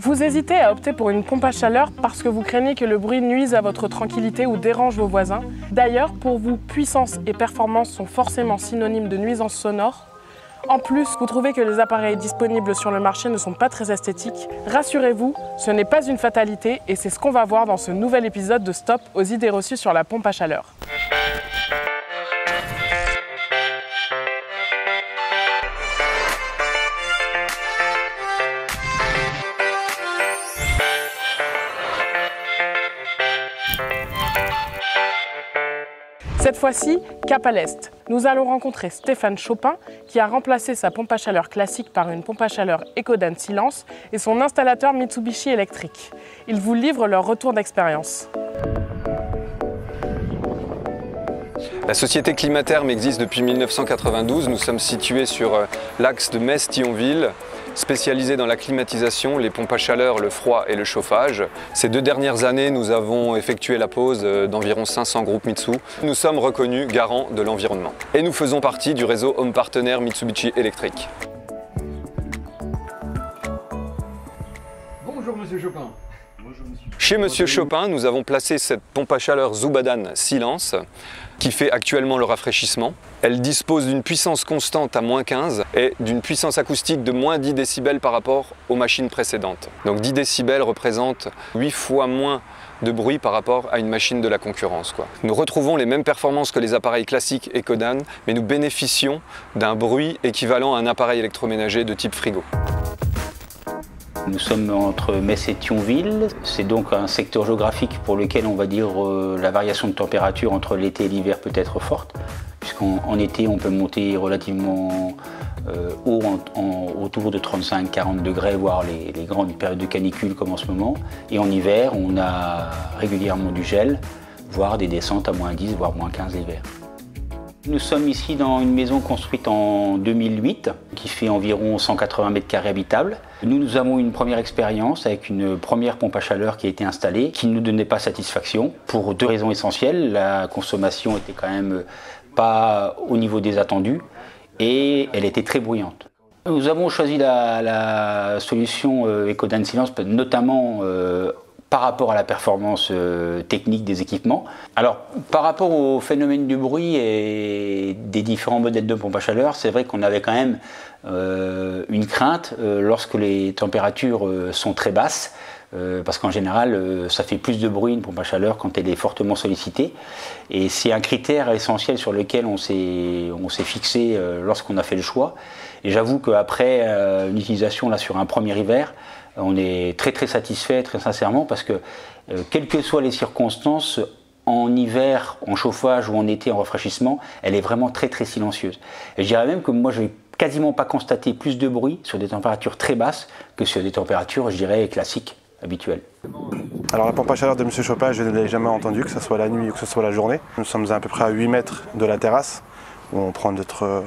Vous hésitez à opter pour une pompe à chaleur parce que vous craignez que le bruit nuise à votre tranquillité ou dérange vos voisins. D'ailleurs, pour vous, puissance et performance sont forcément synonymes de nuisance sonore. En plus, vous trouvez que les appareils disponibles sur le marché ne sont pas très esthétiques. Rassurez-vous, ce n'est pas une fatalité et c'est ce qu'on va voir dans ce nouvel épisode de Stop aux idées reçues sur la pompe à chaleur. Cette fois-ci, cap à l'est. Nous allons rencontrer Stéphane Chopin qui a remplacé sa pompe à chaleur classique par une pompe à chaleur Ecodan Silence et son installateur Mitsubishi électrique. Ils vous livrent leur retour d'expérience. La société Climatherm existe depuis 1992. Nous sommes situés sur l'axe de Metz-Thionville, spécialisés dans la climatisation, les pompes à chaleur, le froid et le chauffage. Ces 2 dernières années, nous avons effectué la pose d'environ 500 groupes Mitsu. Nous sommes reconnus garants de l'environnement. Et nous faisons partie du réseau Home Partner Mitsubishi électrique. Bonjour Monsieur Chopin. Chez Monsieur Chopin, nous avons placé cette pompe à chaleur Zubadan Silence qui fait actuellement le rafraîchissement. Elle dispose d'une puissance constante à -15 et d'une puissance acoustique de -10 décibels par rapport aux machines précédentes. Donc 10 décibels représentent 8 fois moins de bruit par rapport à une machine de la concurrence, Nous retrouvons les mêmes performances que les appareils classiques Ecodan, mais nous bénéficions d'un bruit équivalent à un appareil électroménager de type frigo. Nous sommes entre Metz et Thionville. C'est donc un secteur géographique pour lequel on va dire la variation de température entre l'été et l'hiver peut être forte, puisqu'en été on peut monter relativement haut, autour de 35-40 degrés, voire les grandes périodes de canicule comme en ce moment. Et en hiver, on a régulièrement du gel, voire des descentes à -10, voire -15 l'hiver. Nous sommes ici dans une maison construite en 2008 qui fait environ 180 mètres carrés habitables. Nous avons une première expérience avec une première pompe à chaleur qui a été installée qui ne nous donnait pas satisfaction pour 2 raisons essentielles. La consommation était quand même pas au niveau des attendus et elle était très bruyante. Nous avons choisi la solution Ecodan Silence notamment par rapport à la performance technique des équipements. Alors, par rapport au phénomène du bruit et des différents modèles de pompe à chaleur, c'est vrai qu'on avait quand même une crainte lorsque les températures sont très basses, parce qu'en général, ça fait plus de bruit une pompe à chaleur quand elle est fortement sollicitée. Et c'est un critère essentiel sur lequel on s'est fixé lorsqu'on a fait le choix. Et j'avoue qu'après une utilisation là, sur un premier hiver, on est très satisfait, très sincèrement, parce que quelles que soient les circonstances, en hiver, en chauffage ou en été, en rafraîchissement, elle est vraiment très silencieuse. Et je dirais même que moi, je n'ai quasiment pas constaté plus de bruit sur des températures très basses que sur des températures, je dirais, classiques, habituelles. Alors la pompe à chaleur de M. Chopin, je ne l'ai jamais entendue, que ce soit la nuit ou que ce soit la journée. Nous sommes à peu près à 8 mètres de la terrasse, où on prend notre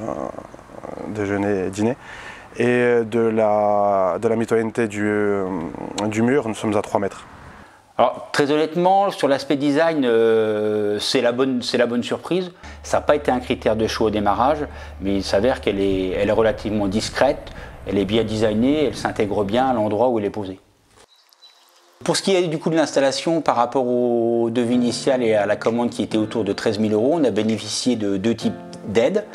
déjeuner et dîner. Et de la mitoyenneté du mur, nous sommes à 3 mètres. Alors très honnêtement, sur l'aspect design, c'est la bonne surprise. Ça n'a pas été un critère de choix au démarrage, mais il s'avère qu'elle est relativement discrète, elle est bien designée, elle s'intègre bien à l'endroit où elle est posée. Pour ce qui est du coût de l'installation par rapport au devis initial et à la commande qui était autour de 13 000 €, on a bénéficié de 2 types d'aides.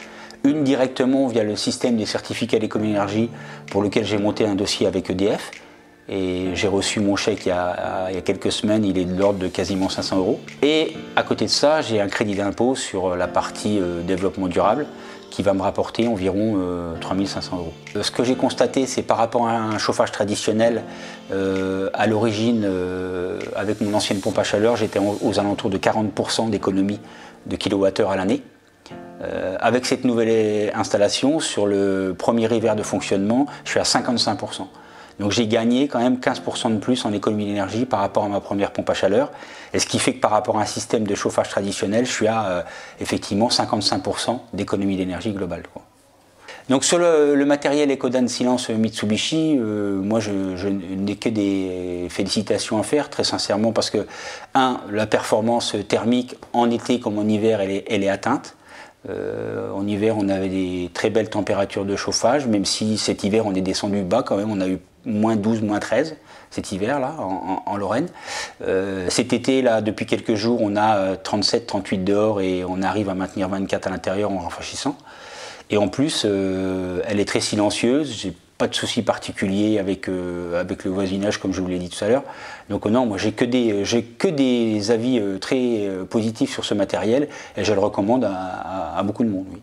Une directement via le système des certificats d'économie-énergie pour lequel j'ai monté un dossier avec EDF. Et j'ai reçu mon chèque il y a quelques semaines, il est de l'ordre de quasiment 500 €. Et à côté de ça, j'ai un crédit d'impôt sur la partie développement durable qui va me rapporter environ 3 500 €. Ce que j'ai constaté, c'est par rapport à un chauffage traditionnel, à l'origine, avec mon ancienne pompe à chaleur, j'étais aux alentours de 40% d'économie de kilowattheure à l'année. Avec cette nouvelle installation, sur le premier hiver de fonctionnement, je suis à 55%. Donc j'ai gagné quand même 15% de plus en économie d'énergie par rapport à ma première pompe à chaleur. Et ce qui fait que par rapport à un système de chauffage traditionnel, je suis à effectivement 55% d'économie d'énergie globale. Donc sur le matériel Ecodan Silence Mitsubishi, moi je n'ai que des félicitations à faire, très sincèrement, parce que, la performance thermique en été comme en hiver, elle est atteinte. En hiver, on avait des très belles températures de chauffage, même si cet hiver on est descendu bas quand même, on a eu moins 12, moins 13 cet hiver là en Lorraine. Cet été là, depuis quelques jours, on a 37, 38 dehors et on arrive à maintenir 24 à l'intérieur en rafraîchissant. Et en plus, elle est très silencieuse. J'ai pas de soucis particuliers avec le voisinage, comme je vous l'ai dit tout à l'heure. Donc non, moi j'ai que des avis très positifs sur ce matériel et je le recommande à beaucoup de monde. Oui.